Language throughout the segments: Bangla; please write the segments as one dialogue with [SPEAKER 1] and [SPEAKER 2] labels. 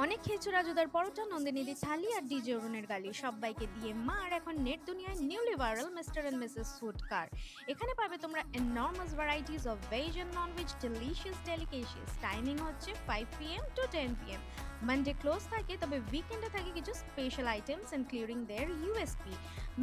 [SPEAKER 1] অনেক খেয়েছো রাজুদার পরোটা, নন্দিনীদি থালি আর ডিজে অরুণের গালি সবাইকে দিয়ে মা আর এখন নেট দুনিয়ায় newly viral mister and missus food car. এখানে পাবে তোমরা enormous varieties of veg and non veg delicious delicacious. Timing হচ্ছে 5 PM to 10 PM। Monday close থাকে, তবে উইকেন্ডে থাকে কিছু special items including their USP.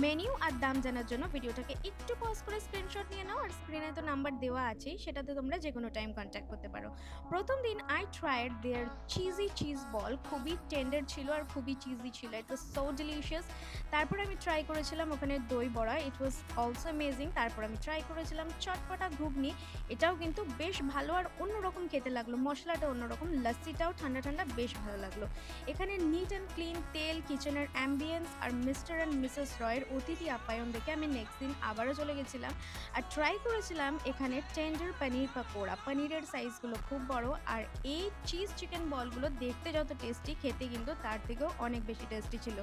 [SPEAKER 1] Menu আর দাম জানার জন্য ভিডিওটাকে একটু পজ করে স্ক্রিনশট নিয়ে নাও, আর স্ক্রিনে তো নাম্বার দেওয়া আছেই, সেটাতে তোমরা যে কোনো টাইম কন্ট্যাক্ট করতে পারো। প্রথম দিন I tried their cheesy cheese ball, খুবই টেন্ডার ছিল আর খুবই চিজি ছিল, ইট ওয়াজ সো ডিলিশিয়াস। তারপর আমি ট্রাই করেছিলাম ওখানে দই বড়া, ইট ওয়াজ অলসো অ্যামেজিং। তারপর আমি ট্রাই করেছিলাম চটপটা ঘুগনি, এটাও কিন্তু বেশ ভালো আর অন্যরকম খেতে লাগলো, মশলাটা অন্যরকম, লস্যিটাও ঠান্ডা ঠান্ডা বেশ ভালো লাগলো। এখানে নিট অ্যান্ড ক্লিন তেল, কিচেনের অ্যাম্বিয়েন্স আর মিস্টার অ্যান্ড মিসেস রয়ের অতিথি আপ্যায়ন দেখে আমি নেক্সট দিন আবারও চলে গেছিলাম আর ট্রাই করেছিলাম এখানে টেন্ডার পনির পাকোড়া। পনিরের সাইজগুলো খুব বড়, আর এই চিজ চিকেন বলগুলো দেখতে যত টেস্টি, খেতে কিন্তু তার থেকেও অনেক বেশি টেস্টি ছিল।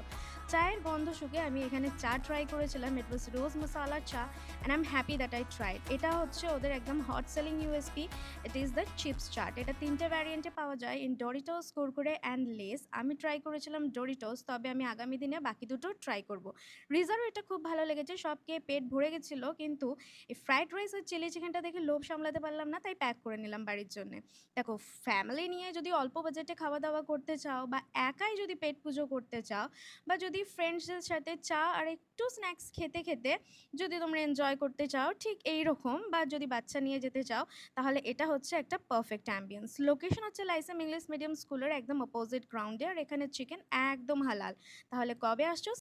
[SPEAKER 1] চায়ের গন্ধ শুকে আমি এখানে চা ট্রাই করেছিলাম, ইট ওয়াজ rose masala chai and I am happy that I tried. এটা হচ্ছে ওদের একদম hot selling USP, it is the chips chaat. এটা 3টে ভ্যারিয়েন্টে পাওয়া যায়, in Doritos, Kurkure and Lay's. আমি ট্রাই করেছিলাম ডরিটোস, তবে আমি আগামী দিনে বাকি দুটো ট্রাই করব। রিজার্ভ এটা খুব ভালো লেগেছে, সব খেয়ে পেট ভরে গেছিলো, কিন্তু এই ফ্রাইড রাইস আর চিলি চিকেনটা দেখে লোভ সামলাতে পারলাম না, তাই প্যাক করে নিলাম বাড়ির জন্যে। দেখো, ফ্যামিলি নিয়ে যদি অল্প বাজেটে খাওয়া দাওয়া করতে চাও, বা একাই যদি পেট পুজো করতে চাও, বা যদি ফ্রেন্ডসদের সাথে চা আর একটু স্ন্যাক্স খেতে খেতে যদি তোমরা এনজয় করতে চাও ঠিক এই রকম, বা যদি বাচ্চা নিয়ে যেতে চাও, তাহলে এটা হচ্ছে একটা পারফেক্ট অ্যাম্বিয়েন্স। লোকেশন হচ্ছে লাইসেম ইংলিশ মিডিয়াম স্কুলের একদম অপোজিট গ্রাউন্ডে, আর এখানে চিকেন একদম হালাল। তাহলে কবে আসছো?